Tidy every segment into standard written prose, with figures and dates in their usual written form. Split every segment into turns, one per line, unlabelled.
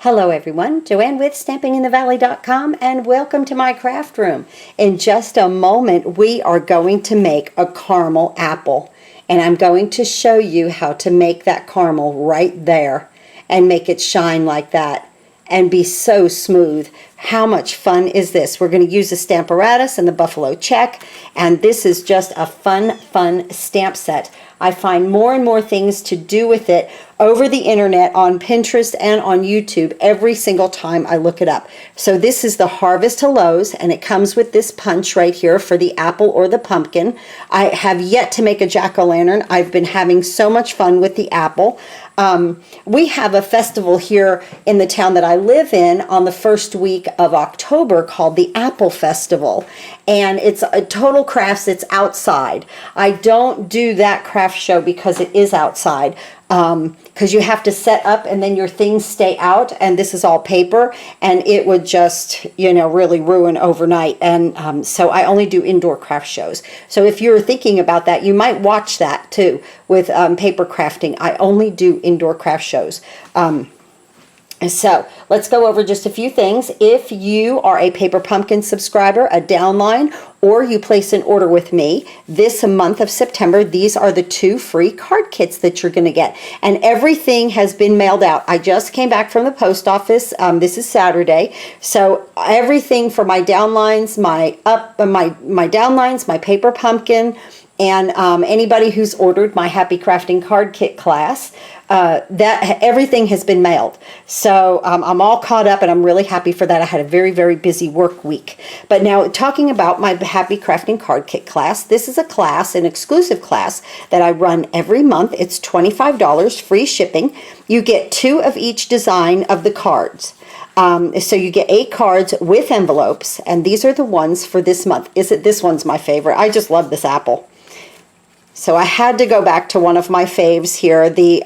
Hello everyone, Joanne with StampingInTheValley.com and welcome to my craft room. In just a moment we are going to make a caramel apple, and I'm going to show you how to make that caramel right there and make it shine like that and be so smooth. How much fun is this? We're going to use the Stamparatus and the Buffalo Check, and this is just a fun stamp set. I find more and more things to do with it over the internet, on Pinterest and on YouTube, every single time I look it up. So this is the Harvest Hellos, and it comes with this punch right here for the apple or the pumpkin. I have yet to make a jack-o'-lantern. I've been having so much fun with the apple. We have a festival here in the town that I live in on the first week of October called the Apple Festival, and it's a total crafts. It's outside. I don't do that craft show because it is outside, because you have to set up and then your things stay out, and this is all paper, and it would just, you know, really ruin overnight. And so I only do indoor craft shows. So if you're thinking about that, you might watch that too with paper crafting. I only do indoor craft shows. So let's go over just a few things. If you are a Paper Pumpkin subscriber, a downline, or you place an order with me this month of September, these are the 2 free card kits that you're going to get. And everything has been mailed out. I just came back from the post office. This is Saturday. So everything for my downlines, my downlines, my Paper Pumpkin, and anybody who's ordered my Happy Crafting Card Kit class, that everything has been mailed. So I'm all caught up, and I'm really happy for that. I had a very busy work week. But now, talking about my Happy Crafting Card Kit class, this is a class, an exclusive class that I run every month. It's $25, free shipping. You get 2 of each design of the cards. So you get 8 cards with envelopes, and these are the ones for this month. This one's my favorite. I just love this apple. So I had to go back to one of my faves here, the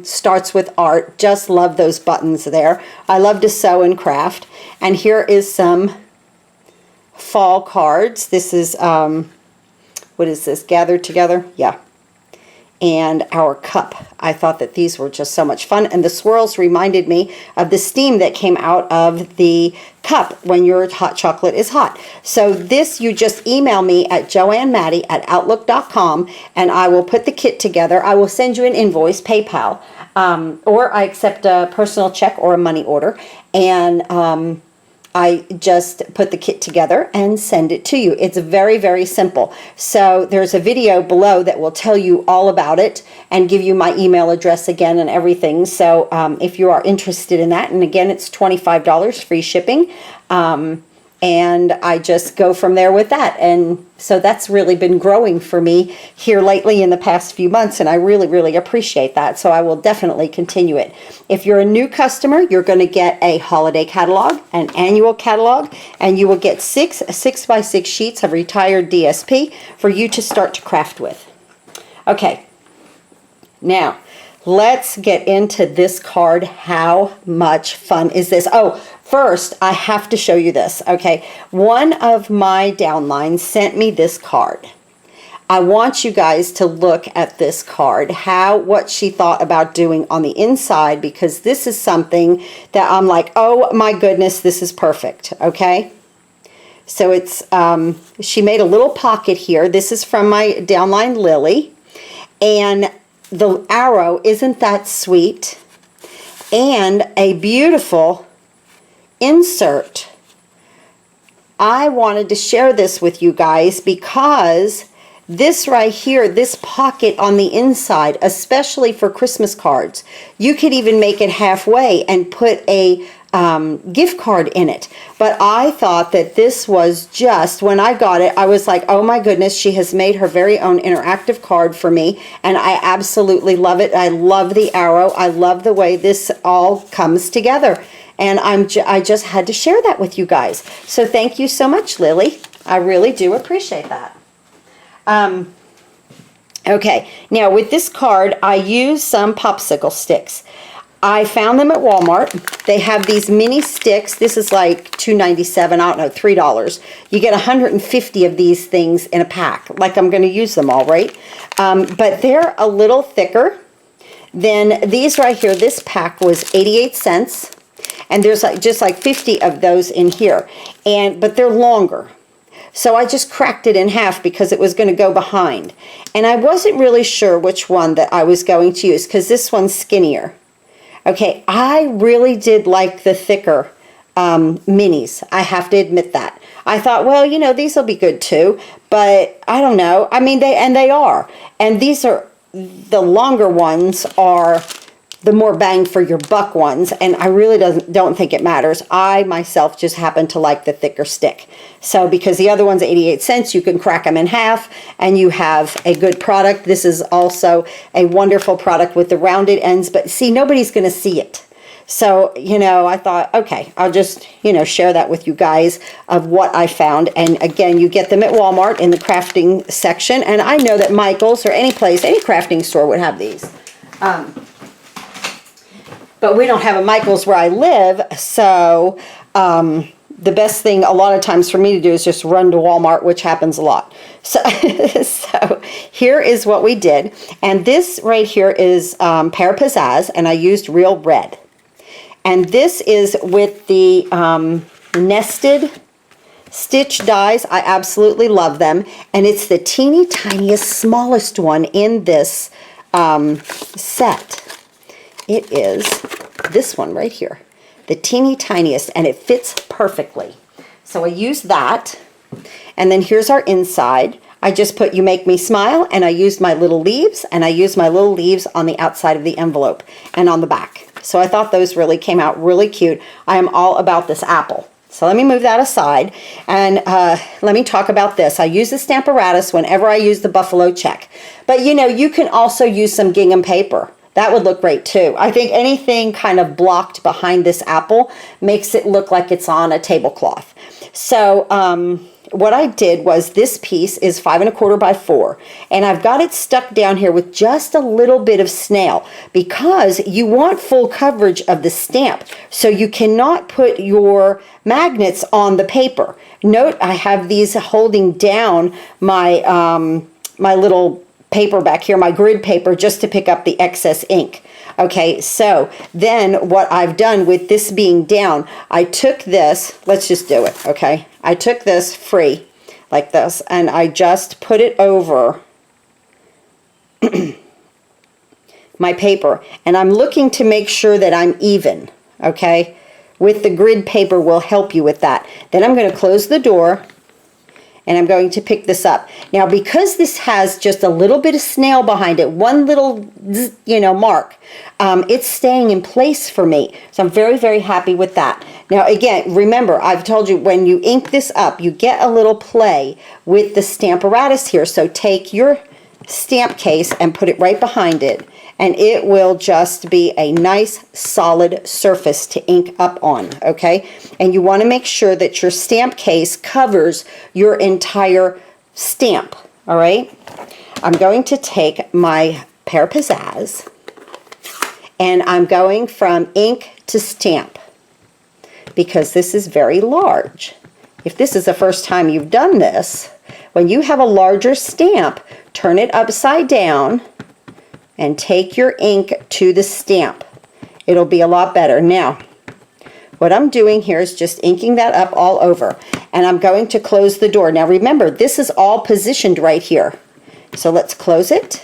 Starts With Art. Just love those buttons there. I love to sew and craft. And here is some fall cards. This is, what is this, Gathered Together? Yeah. And our cup. I thought that these were just so much fun, and the swirls reminded me of the steam that came out of the cup when your hot chocolate is hot. So this, you just email me at joannemaddie@outlook.com, and I will put the kit together. I will send you an invoice, PayPal, or I accept a personal check or a money order, and I just put the kit together and send it to you. It's very simple. So there's a video below that will tell you all about it and give you my email address again and everything. So if you are interested in that, and again, it's $25 free shipping. And I just go from there with that. And so that's really been growing for me here lately in the past few months, and I really appreciate that. So I will definitely continue it. If you're a new customer, you're going to get a holiday catalog, an annual catalog, and you will get 6 6x6 sheets of retired DSP for you to start to craft with. Okay, now let's get into this card. How much fun is this? Oh, first, I have to show you this, okay? One of my downlines sent me this card. I want you guys to look at this card, what she thought about doing on the inside, because this is something that I'm like, oh my goodness, this is perfect, okay? So it's, she made a little pocket here. This is from my downline, Lily, and the arrow, isn't that sweet? And a beautiful insert. I wanted to share this with you guys because this right here, this pocket on the inside, especially for Christmas cards, you could even make it halfway and put a gift card in it. But I thought that this was just, when I got it, I was like, oh my goodness, she has made her very own interactive card for me, and I absolutely love it. I love the arrow. I love the way this all comes together. And I just had to share that with you guys. So thank you so much, Lily. I really do appreciate that. Okay, now with this card, I used some popsicle sticks. I found them at Walmart. They have these mini sticks. This is like $2.97, I don't know, $3. You get 150 of these things in a pack. Like, I'm going to use them all, right? But they're a little thicker than these right here. This pack was 88 cents. And there's like just like 50 of those in here, but they're longer. So I just cracked it in half because it was going to go behind. And I wasn't really sure which one that I was going to use because this one's skinnier. Okay, I really did like the thicker minis. I have to admit that. I thought, well, you know, these will be good too, but I don't know. I mean, they are. And these are, the longer ones are the more bang for your buck ones, and I really don't think it matters. I myself just happen to like the thicker stick. So because the other one's 88 cents, you can crack them in half and you have a good product. This is also a wonderful product with the rounded ends, but see, nobody's going to see it. So, you know, I thought, okay, I'll just, you know, share that with you guys of what I found. And again, you get them at Walmart in the crafting section. And I know that Michael's or any place, any crafting store would have these. But we don't have a Michael's where I live, so the best thing a lot of times for me to do is just run to Walmart, which happens a lot. So, so here is what we did. And this right here is Pear Pizzazz, and I used real red. And this is with the nested stitch dies. I absolutely love them. And it's the teeny tiniest, smallest one in this set. It is this one right here, the teeny tiniest, and it fits perfectly. So I use that, and then here's our inside. I just put "You Make Me Smile," and I used my little leaves, and I used my little leaves on the outside of the envelope and on the back. So I thought those really came out really cute. I am all about this apple. So let me move that aside, and let me talk about this. I use the Stamparatus whenever I use the buffalo check. But you know, you can also use some gingham paper. That would look great too. I think anything kind of blocked behind this apple makes it look like it's on a tablecloth. So what I did was, this piece is 5 1/4 by 4, and I've got it stuck down here with just a little bit of snail because you want full coverage of the stamp. So you cannot put your magnets on the paper. Note I have these holding down my my little paper back here, my grid paper, just to pick up the excess ink. Okay, so then what I've done with this being down, I took this, let's just do it, okay? I took this free, like this, and I just put it over my paper. And I'm looking to make sure that I'm even, okay? With the grid paper will help you with that. Then I'm going to close the door, and I'm going to pick this up. Now, because this has just a little bit of snail behind it, one little, you know, mark, it's staying in place for me. So I'm very, very happy with that. Now, again, remember, I've told you when you ink this up, you get a little play with the Stamparatus here. So take your stamp case and put it right behind it, and it will just be a nice solid surface to ink up on, okay? And you want to make sure that your stamp case covers your entire stamp, all right? I'm going to take my Pear Pizzazz, and I'm going from ink to stamp because this is very large. If this is the first time you've done this, when you have a larger stamp, turn it upside down and take your ink to the stamp. It'll be a lot better. Now, what I'm doing here is just inking that up all over, and I'm going to close the door. Now remember, this is all positioned right here. So let's close it.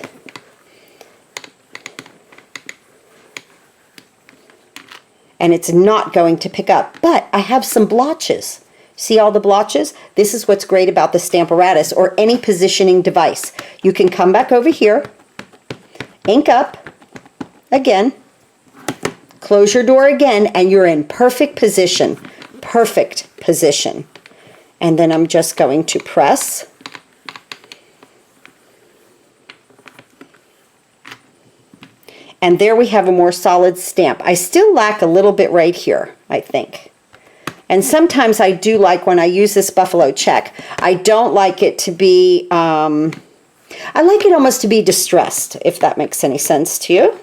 And it's not going to pick up, but I have some blotches. See all the blotches? This is what's great about the Stamparatus or any positioning device. You can come back over here, ink up again, close your door again, and you're in perfect position. Perfect position. And then I'm just going to press. And there we have a more solid stamp. I still lack a little bit right here, I think. And sometimes I do like, when I use this buffalo check, I don't like it to be, I like it almost to be distressed, if that makes any sense to you.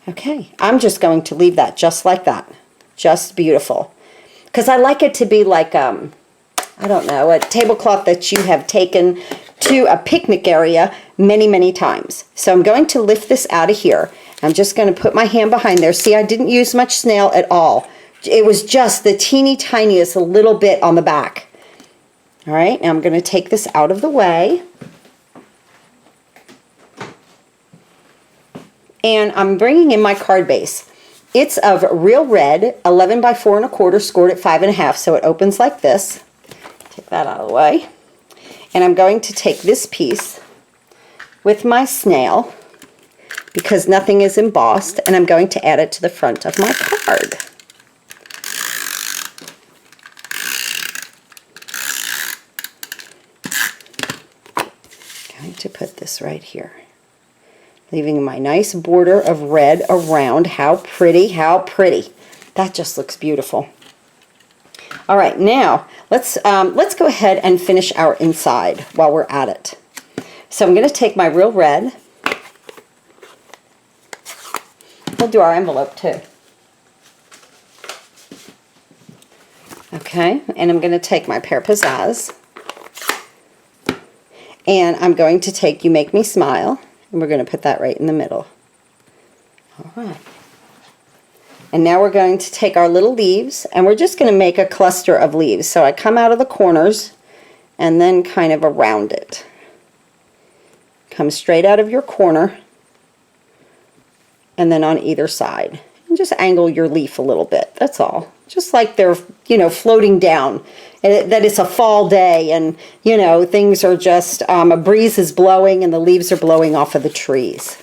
Okay, I'm just going to leave that just like that. Just beautiful. Because I like it to be like, I don't know, a tablecloth that you have taken to a picnic area many, many times. So I'm going to lift this out of here. I'm just going to put my hand behind there. See, I didn't use much snail at all. It was just the teeny tiniest little bit on the back. All right, now I'm going to take this out of the way. And I'm bringing in my card base. It's of real red, 11 by 4 1/4, scored at 5 1/2, so it opens like this. Take that out of the way. And I'm going to take this piece with my snail, because nothing is embossed, and I'm going to add it to the front of my card. I'm going to put this right here, leaving my nice border of red around. How pretty, how pretty. That just looks beautiful. All right, now let's go ahead and finish our inside while we're at it. So I'm going to take my real red. We'll do our envelope too. Okay, and I'm going to take my Pear Pizzazz. And I'm going to take You Make Me Smile, and we're going to put that right in the middle. All right. And now we're going to take our little leaves, and we're just going to make a cluster of leaves. So I come out of the corners and then kind of around it. Come straight out of your corner and then on either side. And just angle your leaf a little bit, that's all. Just like they're, you know, floating down. And that it's a fall day and, you know, things are just, a breeze is blowing and the leaves are blowing off of the trees.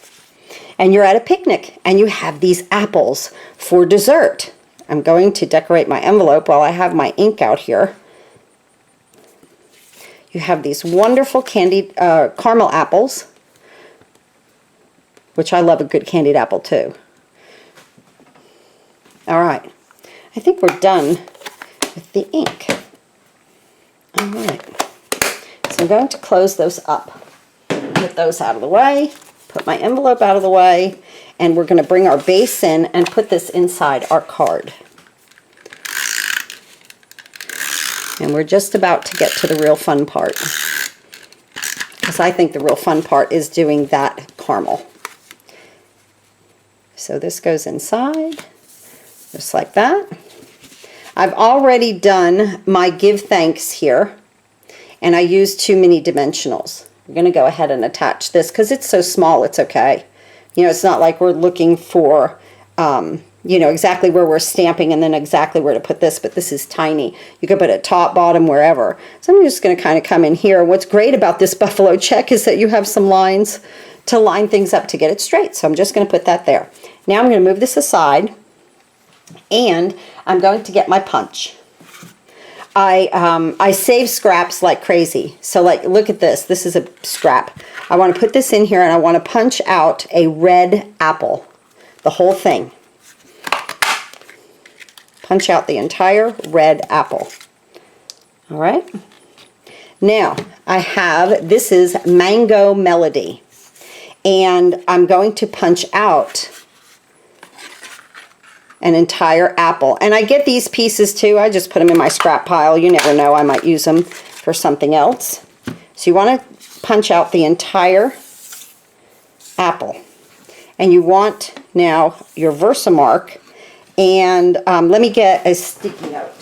And you're at a picnic and you have these apples for dessert. I'm going to decorate my envelope while I have my ink out here. You have these wonderful candied caramel apples, which I love a good candied apple too. All right, I think we're done with the ink. All right, so I'm going to close those up. Get those out of the way, put my envelope out of the way, and we're going to bring our base in and put this inside our card. And we're just about to get to the real fun part, because I think the real fun part is doing that caramel. So this goes inside, just like that. I've already done my give thanks here, and I used too many dimensionals. I'm going to go ahead and attach this because it's so small, it's okay. You know, it's not like we're looking for, you know, exactly where we're stamping and then exactly where to put this, but this is tiny. You could put it top, bottom, wherever. So I'm just going to kind of come in here. What's great about this buffalo check is that you have some lines to line things up to get it straight. So I'm just going to put that there. Now I'm going to move this aside, and I'm going to get my punch. I save scraps like crazy. So like, look at this. This is a scrap. I want to put this in here and I want to punch out a red apple. The whole thing. Punch out the entire red apple. All right. Now I have, this is Mango Melody. And I'm going to punch out an entire apple. And I get these pieces too. I just put them in my scrap pile. You never know, I might use them for something else. So you want to punch out the entire apple. And you want now your Versamark. And let me get a sticky note.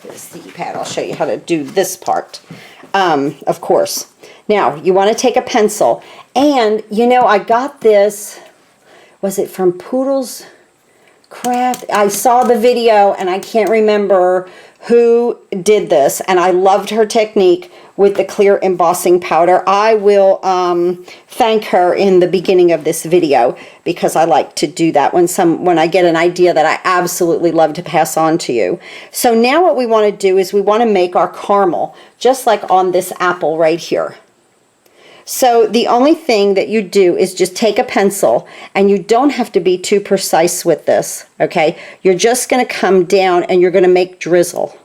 Get a sticky pad. I'll show you how to do this part. Of course. Now, you want to take a pencil. And, you know, I got this, was it from Poodle's Craft? I saw the video and I can't remember who did this, and I loved her technique with the clear embossing powder. I will thank her in the beginning of this video because I like to do that when I get an idea that I absolutely love to pass on to you. So now what we want to do is we want to make our caramel just like on this apple right here. So the only thing that you do is just take a pencil, and you don't have to be too precise with this, okay? You're just going to come down and you're going to make drizzle.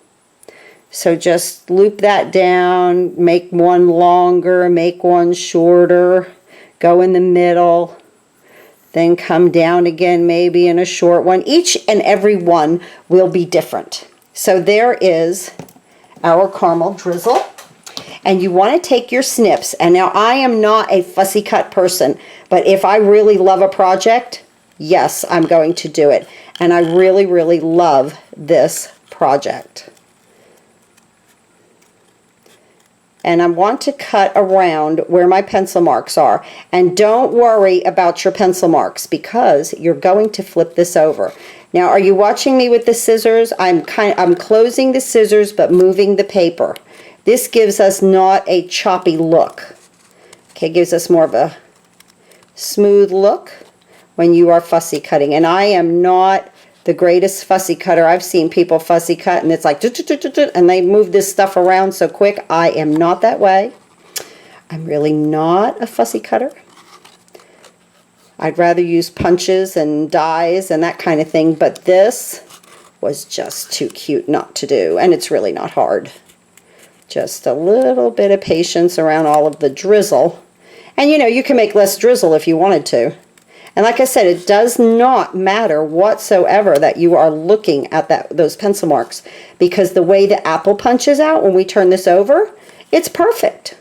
So just loop that down, make one longer, make one shorter, go in the middle, then come down again maybe in a short one. Each and every one will be different. So there is our caramel drizzle. And you want to take your snips, and now I am not a fussy cut person, but if I really love a project, yes, I'm going to do it. And I really, really love this project. And I want to cut around where my pencil marks are. And don't worry about your pencil marks because you're going to flip this over. Now, are you watching me with the scissors? I'm closing the scissors but moving the paper. This gives us not a choppy look. Okay, gives us more of a smooth look when you are fussy cutting. And I am not the greatest fussy cutter. I've seen people fussy cut and it's like and they move this stuff around so quick. I am not that way. I'm really not a fussy cutter. I'd rather use punches and dies and that kind of thing, but this was just too cute not to do, and it's really not hard. Just a little bit of patience around all of the drizzle. And you know, you can make less drizzle if you wanted to. And like I said, it does not matter whatsoever that you are looking at those pencil marks, because the way the apple punches out when we turn this over, it's perfect.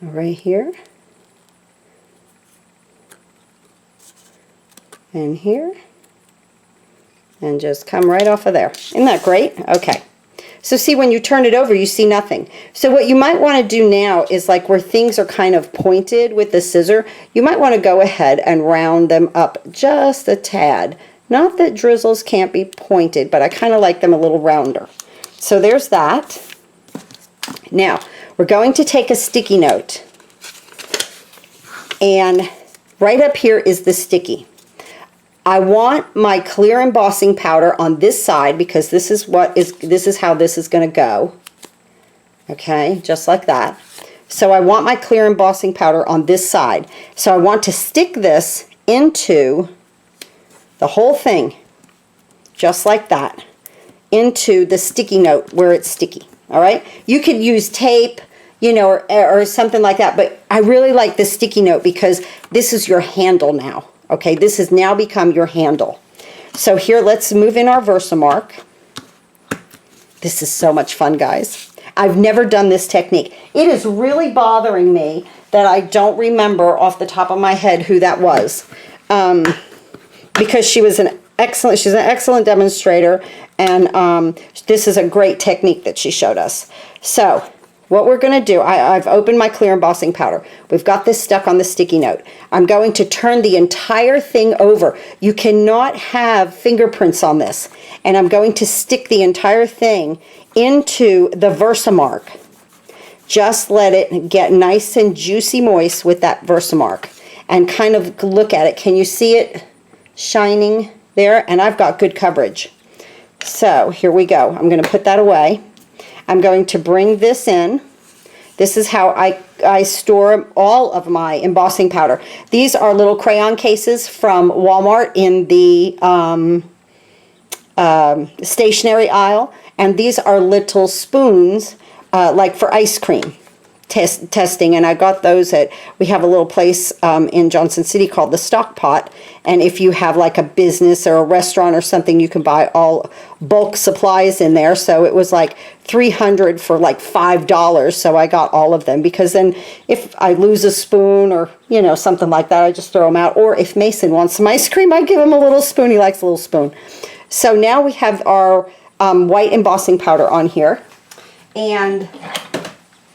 Right here. And here. And just come right off of there. Isn't that great? Okay. So see, when you turn it over, you see nothing. So what you might want to do now is like where things are kind of pointed with the scissor, you might want to go ahead and round them up just a tad. Not that drizzles can't be pointed, but I kind of like them a little rounder. So there's that. Now, we're going to take a sticky note. And right up here is the sticky. I want my clear embossing powder on this side because this is how this is going to go. Okay, just like that. So I want my clear embossing powder on this side. So I want to stick this into the whole thing, just like that, into the sticky note where it's sticky. All right, you could use tape, you know, or something like that, but I really like the sticky note because this is your handle now. Okay, this has now become your handle. So here, let's move in our Versamark. This is so much fun, guys. I've never done this technique. It is really bothering me that I don't remember off the top of my head who that was. Because she's an excellent demonstrator, and this is a great technique that she showed us. So what we're going to do, I've opened my clear embossing powder. We've got this stuck on the sticky note. I'm going to turn the entire thing over. You cannot have fingerprints on this. And I'm going to stick the entire thing into the Versamark. Just let it get nice and juicy moist with that Versamark. And kind of look at it. Can you see it shining there? And I've got good coverage. So here we go. I'm going to put that away. I'm going to bring this in. This is how I store all of my embossing powder. These are little crayon cases from Walmart in the stationery aisle. And these are little spoons like for ice cream testing. And I got those we have a little place in Johnson City called the Stock Pot. And if you have like a business or a restaurant or something, you can buy all bulk supplies in there. So it was like $300 for like $5. So I got all of them, because then if I lose a spoon or, you know, something like that, I just throw them out. Or if Mason wants some ice cream, I give him a little spoon. He likes a little spoon. So now we have our white embossing powder on here. And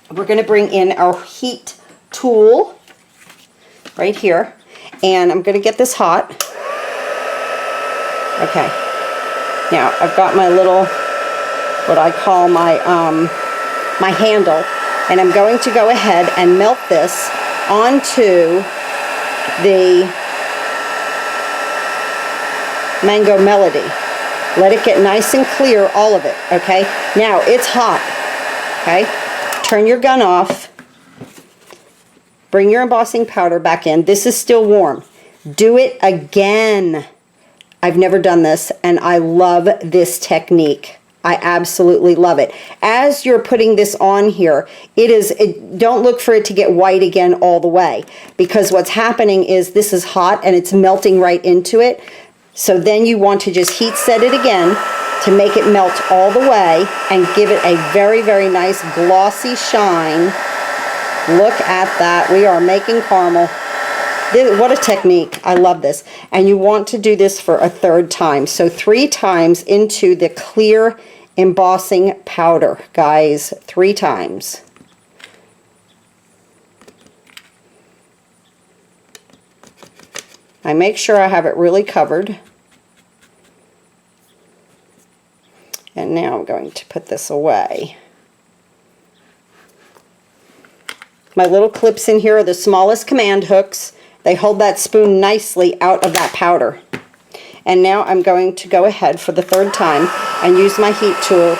we're going to bring in our heat tool right here. And I'm going to get this hot. Okay. Now, I've got my little, what I call my, my handle. And I'm going to go ahead and melt this onto the Mango Melody. Let it get nice and clear, all of it, okay? Now, it's hot, okay? Turn your gun off. Bring your embossing powder back in. This is still warm. Do it again. I've never done this, and I love this technique. I absolutely love it. As you're putting this on here, don't look for it to get white again all the way, because what's happening is this is hot and it's melting right into it. So then you want to just heat set it again to make it melt all the way and give it a very, very nice glossy shine. Look at that. We are making caramel. What a technique. I love this. And you want to do this for a third time. So 3 times into the clear embossing powder, guys. 3 times. I make sure I have it really covered. And now I'm going to put this away. My little clips in here are the smallest command hooks. They hold that spoon nicely out of that powder. And now I'm going to go ahead for the 3rd time and use my heat tool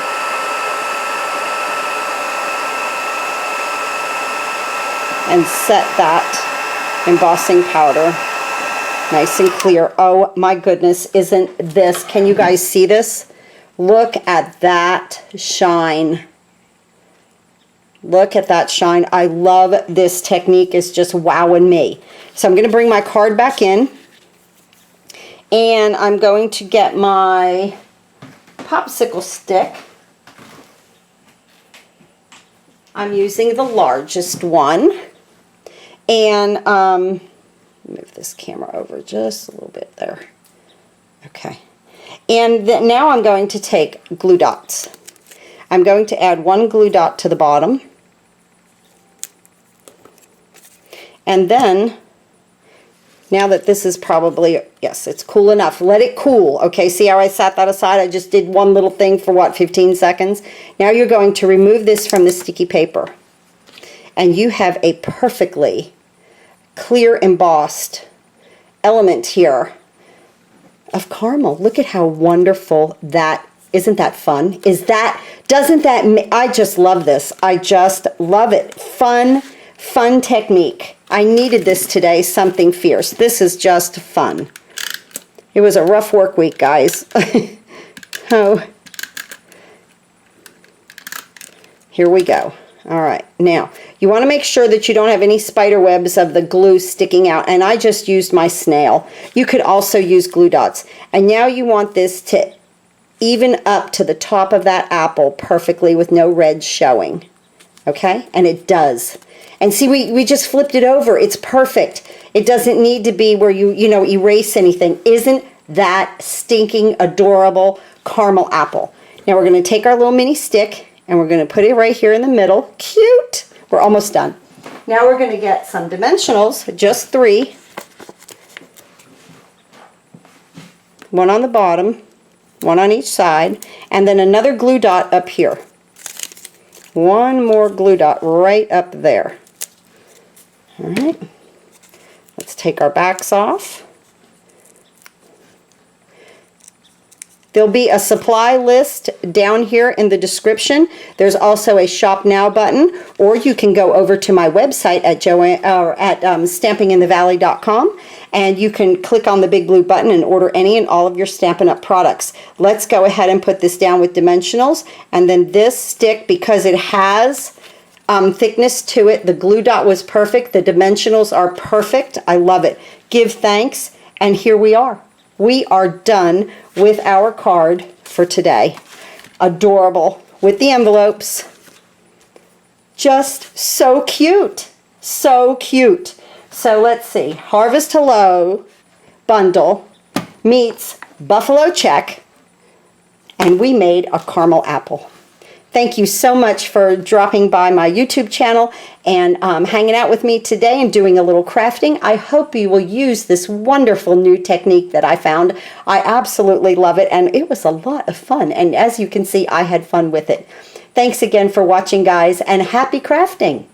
and set that embossing powder nice and clear. Oh my goodness, isn't this, can you guys see this? Look at that shine. Look at that shine. I love this technique. It's just wowing me. So I'm going to bring my card back in. And I'm going to get my popsicle stick. I'm using the largest one. And move this camera over just a little bit there. Okay. And now I'm going to take glue dots. I'm going to add 1 glue dot to the bottom. And then, now that this is probably, yes, it's cool enough. Let it cool. Okay, see how I sat that aside? I just did one little thing for what, 15 seconds? Now you're going to remove this from the sticky paper. And you have a perfectly clear embossed element here of caramel. Look at how wonderful that, isn't that fun? Doesn't that, I just love this. I just love it. Fun technique. I needed this today, something fierce. This is just fun. It was a rough work week, guys. Oh. Here we go. All right, now you want to make sure that you don't have any spider webs of the glue sticking out, and I just used my snail. You could also use glue dots. And now you want this to even up to the top of that apple perfectly with no red showing. Okay, and it does. And see, we just flipped it over. It's perfect. It doesn't need to be where you erase anything. Isn't that stinking adorable caramel apple? Now we're going to take our little mini stick and we're going to put it right here in the middle. Cute. We're almost done. Now we're going to get some dimensionals, just 3. 1 on the bottom, 1 on each side, and then another glue dot up here. 1 more glue dot right up there. All right. Let's take our backs off. There'll be a supply list down here in the description. There's also a Shop Now button, or you can go over to my website at stampinginthevalley.com, and you can click on the big blue button and order any and all of your Stampin' Up! Products. Let's go ahead and put this down with dimensionals, and then this stick, because it has thickness to it, the glue dot was perfect, the dimensionals are perfect. I love it. Give thanks, and here we are. We are done with our card for today. Adorable with the envelopes. Just so cute. So cute. So let's see. Harvest Hello bundle meets Buffalo check. And we made a caramel apple. Thank you so much for dropping by my YouTube channel and hanging out with me today and doing a little crafting. I hope you will use this wonderful new technique that I found. I absolutely love it, and it was a lot of fun. And as you can see, I had fun with it. Thanks again for watching, guys, and happy crafting.